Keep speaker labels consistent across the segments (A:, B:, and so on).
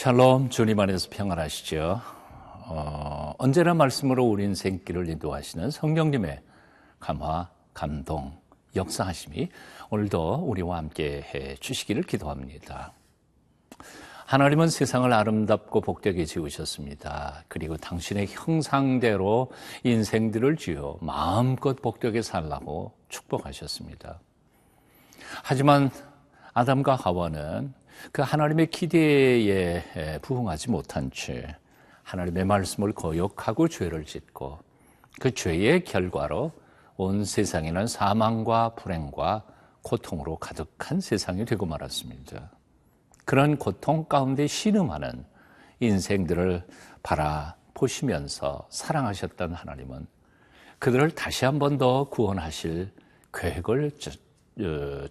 A: 샬롬, 주님 안에서 평안하시죠. 언제나 말씀으로 우리 인생길을 인도하시는 성령님의 감화, 감동, 역사하심이 오늘도 우리와 함께 해 주시기를 기도합니다. 하나님은 세상을 아름답고 복되게 지으셨습니다. 그리고 당신의 형상대로 인생들을 지어 마음껏 복되게 살라고 축복하셨습니다. 하지만 아담과 하와는 그 하나님의 기대에 부응하지 못한 채 하나님의 말씀을 거역하고 죄를 짓고 그 죄의 결과로 온 세상에는 사망과 불행과 고통으로 가득한 세상이 되고 말았습니다. 그런 고통 가운데 신음하는 인생들을 바라보시면서 사랑하셨던 하나님은 그들을 다시 한 번 더 구원하실 계획을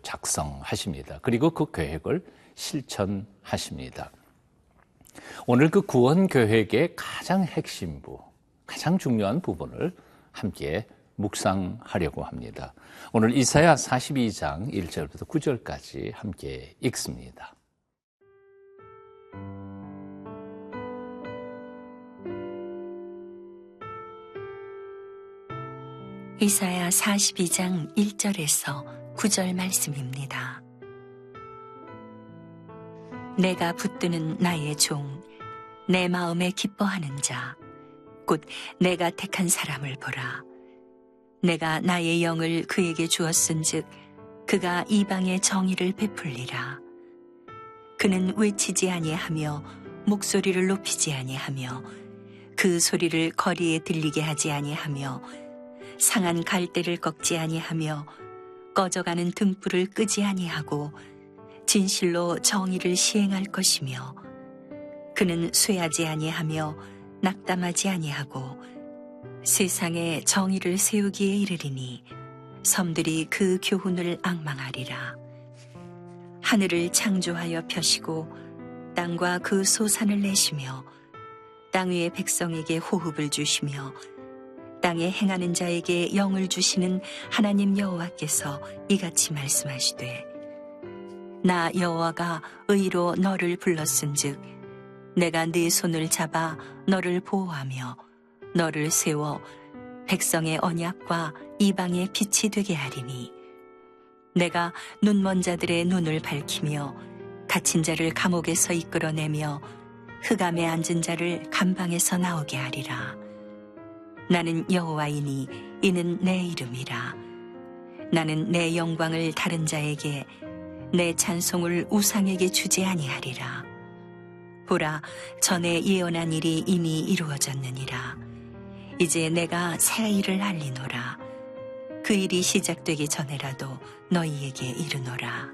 A: 작성하십니다. 그리고 그 계획을 실천하십니다. 오늘 그 구원 계획의 가장 핵심부, 가장 중요한 부분을 함께 묵상하려고 합니다. 오늘 이사야 42장 1절부터 9절까지 함께 읽습니다.
B: 이사야 42장 1절에서 9절 말씀입니다. 내가 붙드는 나의 종, 내 마음에 기뻐하는 자, 곧 내가 택한 사람을 보라. 내가 나의 영을 그에게 주었은즉 그가 이방의 정의를 베풀리라. 그는 외치지 아니하며 목소리를 높이지 아니하며 그 소리를 거리에 들리게 하지 아니하며 상한 갈대를 꺾지 아니하며 꺼져가는 등불을 끄지 아니하고 진실로 정의를 시행할 것이며 그는 쇠하지 아니하며 낙담하지 아니하고 세상에 정의를 세우기에 이르리니 섬들이 그 교훈을 앙망하리라. 하늘을 창조하여 펴시고 땅과 그 소산을 내시며 땅 위의 백성에게 호흡을 주시며 땅에 행하는 자에게 영을 주시는 하나님 여호와께서 이같이 말씀하시되 나 여호와가 의로 너를 불렀은즉 내가 네 손을 잡아 너를 보호하며 너를 세워 백성의 언약과 이방의 빛이 되게 하리니 내가 눈먼 자들의 눈을 밝히며 갇힌 자를 감옥에서 이끌어내며 흑암에 앉은 자를 감방에서 나오게 하리라. 나는 여호와이니 이는 내 이름이라. 나는 내 영광을 다른 자에게 내 찬송을 우상에게 주지 아니하리라. 보라, 전에 예언한 일이 이미 이루어졌느니라. 이제 내가 새 일을 알리노라. 그 일이 시작되기 전에라도 너희에게 이르노라.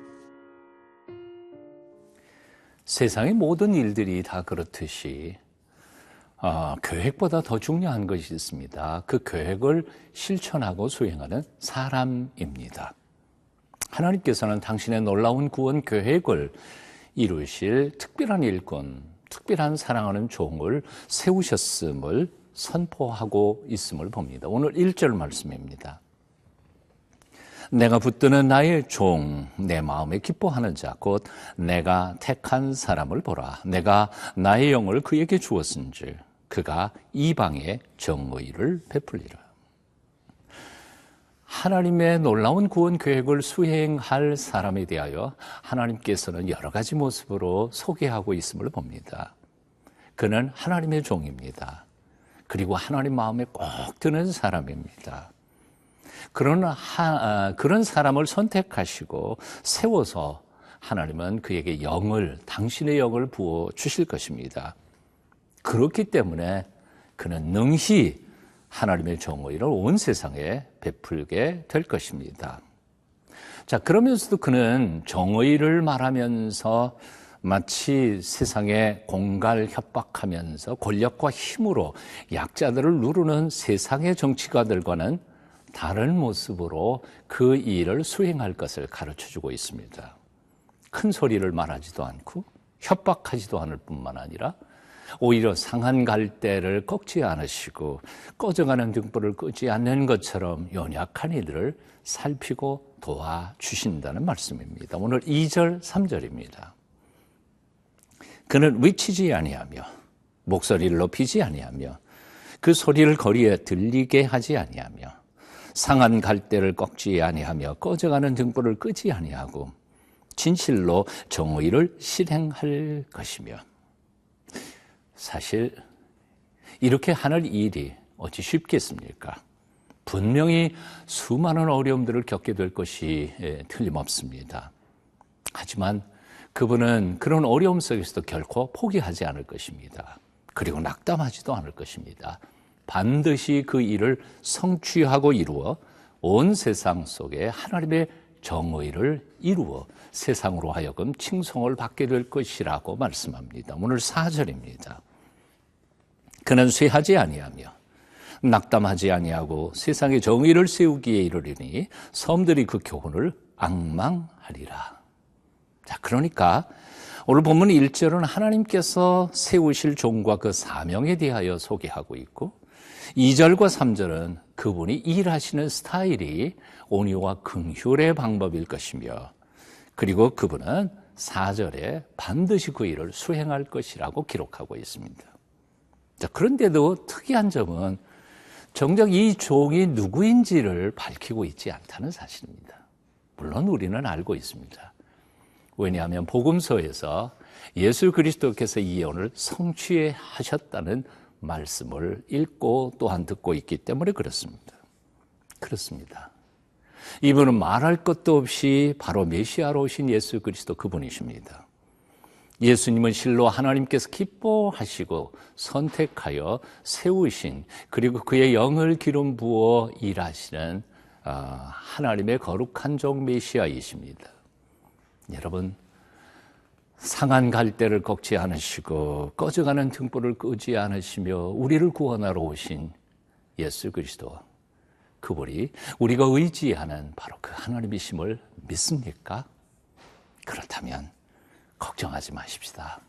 A: 세상의 모든 일들이 다 그렇듯이 계획보다 더 중요한 것이 있습니다. 그 계획을 실천하고 수행하는 사람입니다. 하나님께서는 당신의 놀라운 구원 계획을 이루실 특별한 일꾼, 특별한 사랑하는 종을 세우셨음을 선포하고 있음을 봅니다. 오늘 1절 말씀입니다. 내가 붙드는 나의 종, 내 마음에 기뻐하는 자, 곧 내가 택한 사람을 보라. 내가 나의 영을 그에게 주었은즉 그가 이방의 정의를 베풀리라. 하나님의 놀라운 구원 계획을 수행할 사람에 대하여 하나님께서는 여러 가지 모습으로 소개하고 있음을 봅니다. 그는 하나님의 종입니다. 그리고 하나님 마음에 꼭 드는 사람입니다. 그런 사람을 선택하시고 세워서 하나님은 그에게 당신의 영을 부어 주실 것입니다. 그렇기 때문에 그는 능히 하나님의 정의를 온 세상에 베풀게 될 것입니다. 자, 그러면서도 그는 정의를 말하면서 마치 세상에 공갈 협박하면서 권력과 힘으로 약자들을 누르는 세상의 정치가들과는 다른 모습으로 그 일을 수행할 것을 가르쳐주고 있습니다. 큰 소리를 말하지도 않고 협박하지도 않을 뿐만 아니라 오히려 상한 갈대를 꺾지 않으시고 꺼져가는 등불을 끄지 않는 것처럼 연약한 이들을 살피고 도와주신다는 말씀입니다. 오늘 2절, 3절입니다. 그는 외치지 아니하며 목소리를 높이지 아니하며 그 소리를 거리에 들리게 하지 아니하며 상한 갈대를 꺾지 아니하며 꺼져가는 등불을 끄지 아니하고 진실로 정의를 실행할 것이며. 사실 이렇게 하는 일이 어찌 쉽겠습니까? 분명히 수많은 어려움들을 겪게 될 것이 틀림없습니다. 하지만 그분은 그런 어려움 속에서도 결코 포기하지 않을 것입니다. 그리고 낙담하지도 않을 것입니다. 반드시 그 일을 성취하고 이루어 온 세상 속에 하나님의 정의를 이루어 세상으로 하여금 칭송을 받게 될 것이라고 말씀합니다. 오늘 4절입니다. 그는 쇠하지 아니하며 낙담하지 아니하고 세상의 정의를 세우기에 이르리니 섬들이 그 교훈을 앙망하리라. 자, 그러니까 오늘 본문 1절은 하나님께서 세우실 종과 그 사명에 대하여 소개하고 있고 2절과 3절은 그분이 일하시는 스타일이 온유와 긍휼의 방법일 것이며 그리고 그분은 4절에 반드시 그 일을 수행할 것이라고 기록하고 있습니다. 자, 그런데도 특이한 점은 정작 이 종이 누구인지를 밝히고 있지 않다는 사실입니다. 물론 우리는 알고 있습니다. 왜냐하면 복음서에서 예수 그리스도께서 이 예언을 성취하셨다는 말씀을 읽고 또한 듣고 있기 때문에 그렇습니다. 이분은 말할 것도 없이 바로 메시아로 오신 예수 그리스도 그분이십니다. 예수님은 실로 하나님께서 기뻐하시고 선택하여 세우신 그리고 그의 영을 기름 부어 일하시는 하나님의 거룩한 종 메시아이십니다. 여러분, 상한 갈대를 꺾지 않으시고 꺼져가는 등불을 끄지 않으시며 우리를 구원하러 오신 예수 그리스도, 그분이 우리가 의지하는 바로 그 하나님이심을 믿습니까? 그렇다면 걱정하지 마십시다.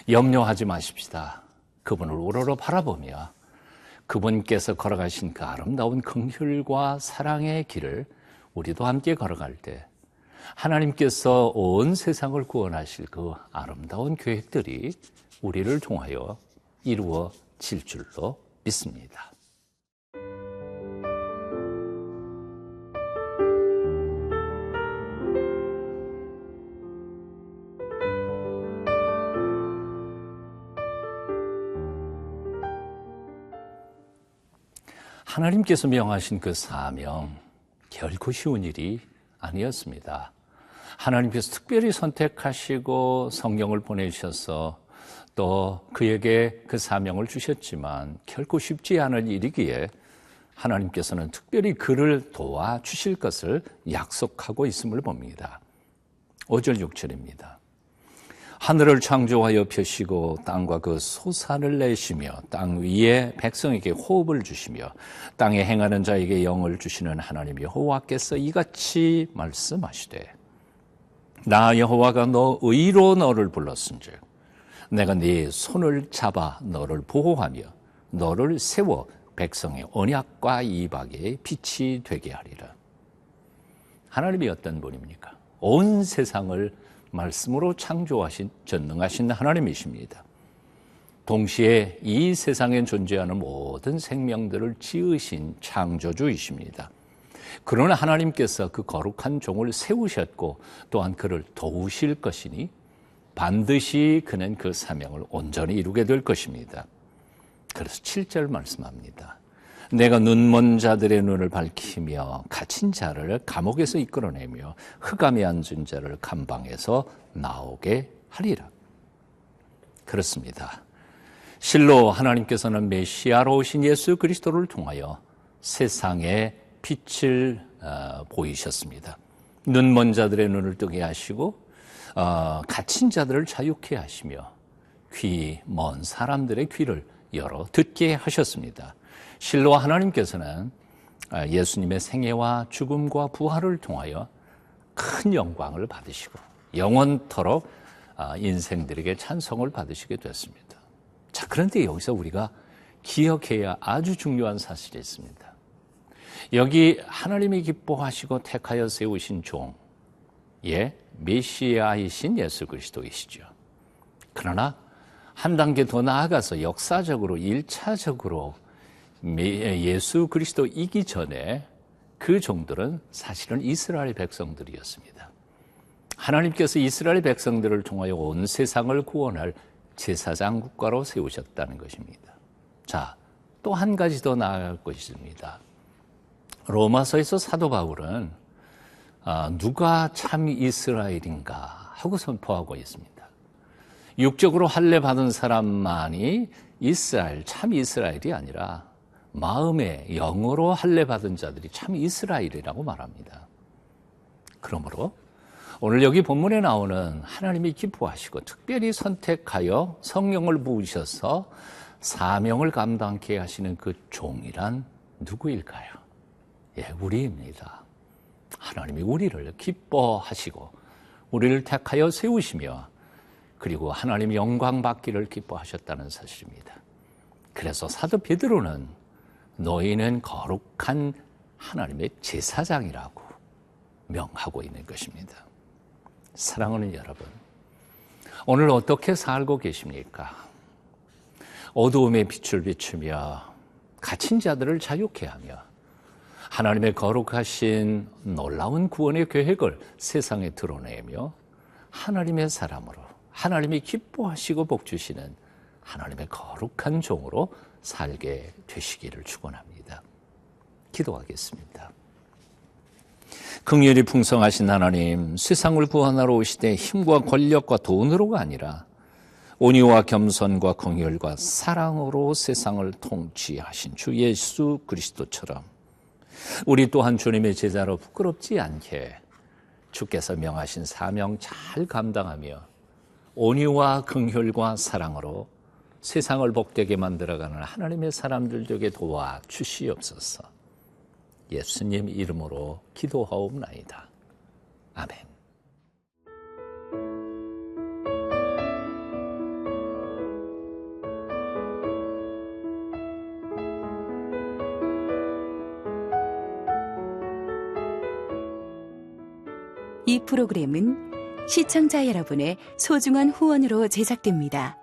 A: 염려하지 마십시다. 그분을 우러러 바라보며 그분께서 걸어가신 그 아름다운 긍휼과 사랑의 길을 우리도 함께 걸어갈 때 하나님께서 온 세상을 구원하실 그 아름다운 계획들이 우리를 통하여 이루어질 줄로 믿습니다. 하나님께서 명하신 그 사명, 결코 쉬운 일이 아니었습니다. 하나님께서 특별히 선택하시고 성령을 보내주셔서 또 그에게 그 사명을 주셨지만 결코 쉽지 않은 일이기에 하나님께서는 특별히 그를 도와주실 것을 약속하고 있음을 봅니다. 5절 6절입니다. 하늘을 창조하여 펴시고 땅과 그 소산을 내시며 땅 위에 백성에게 호흡을 주시며 땅에 행하는 자에게 영을 주시는 하나님 여호와께서 이같이 말씀하시되 나 여호와가 너 의로 너를 불렀은즉 내가 네 손을 잡아 너를 보호하며 너를 세워 백성의 언약과 이박의 빛이 되게 하리라. 하나님이 어떤 분입니까? 온 세상을 말씀으로 창조하신 전능하신 하나님이십니다. 동시에 이 세상에 존재하는 모든 생명들을 지으신 창조주이십니다. 그러나 하나님께서 그 거룩한 종을 세우셨고 또한 그를 도우실 것이니 반드시 그는 그 사명을 온전히 이루게 될 것입니다. 그래서 7절 말씀합니다. 내가 눈먼 자들의 눈을 밝히며 갇힌 자를 감옥에서 이끌어내며 흑암에 앉은 자를 감방에서 나오게 하리라. 그렇습니다. 실로 하나님께서는 메시아로 오신 예수 그리스도를 통하여 세상에 빛을 보이셨습니다. 눈먼 자들의 눈을 뜨게 하시고 갇힌 자들을 자유케 하시며 귀 먼 사람들의 귀를 열어 듣게 하셨습니다. 실로 하나님께서는 예수님의 생애와 죽음과 부활을 통하여 큰 영광을 받으시고 영원토록 인생들에게 찬송을 받으시게 됐습니다. 자, 그런데 여기서 우리가 기억해야 아주 중요한 사실이 있습니다. 여기 하나님이 기뻐하시고 택하여 세우신 종, 메시아이신 예수 그리스도이시죠. 그러나 한 단계 더 나아가서 역사적으로 1차적으로 예수 그리스도이기 전에 그 종들은 사실은 이스라엘 백성들이었습니다. 하나님께서 이스라엘 백성들을 통하여 온 세상을 구원할 제사장 국가로 세우셨다는 것입니다. 자, 또 한 가지 더 나아갈 것이 있습니다. 로마서에서 사도 바울은 누가 참 이스라엘인가 하고 선포하고 있습니다. 육적으로 할례 받은 사람만이 이스라엘, 참 이스라엘이 아니라 마음의 영으로 할례 받은 자들이 참 이스라엘이라고 말합니다. 그러므로 오늘 여기 본문에 나오는 하나님이 기뻐하시고 특별히 선택하여 성령을 부으셔서 사명을 감당케 하시는 그 종이란 누구일까요? 예, 우리입니다. 하나님이 우리를 기뻐하시고 우리를 택하여 세우시며 그리고 하나님의 영광 받기를 기뻐하셨다는 사실입니다. 그래서 사도 베드로는 너희는 거룩한 하나님의 제사장이라고 명하고 있는 것입니다. 사랑하는 여러분, 오늘 어떻게 살고 계십니까? 어두움의 빛을 비추며 갇힌 자들을 자유케 하며 하나님의 거룩하신 놀라운 구원의 계획을 세상에 드러내며 하나님의 사람으로 하나님이 기뻐하시고 복주시는 하나님의 거룩한 종으로 살게 되시기를 축원합니다. 기도하겠습니다. 긍휼이 풍성하신 하나님, 세상을 구원하러 오시되 힘과 권력과 돈으로가 아니라 온유와 겸손과 긍휼과 사랑으로 세상을 통치하신 주 예수 그리스도처럼 우리 또한 주님의 제자로 부끄럽지 않게 주께서 명하신 사명 잘 감당하며 온유와 긍휼과 사랑으로 세상을 복되게 만들어가는 하나님의 사람들 되게 도와주시옵소서. 예수님 이름으로 기도하옵나이다. 아멘.
C: 이 프로그램은 시청자 여러분의 소중한 후원으로 제작됩니다.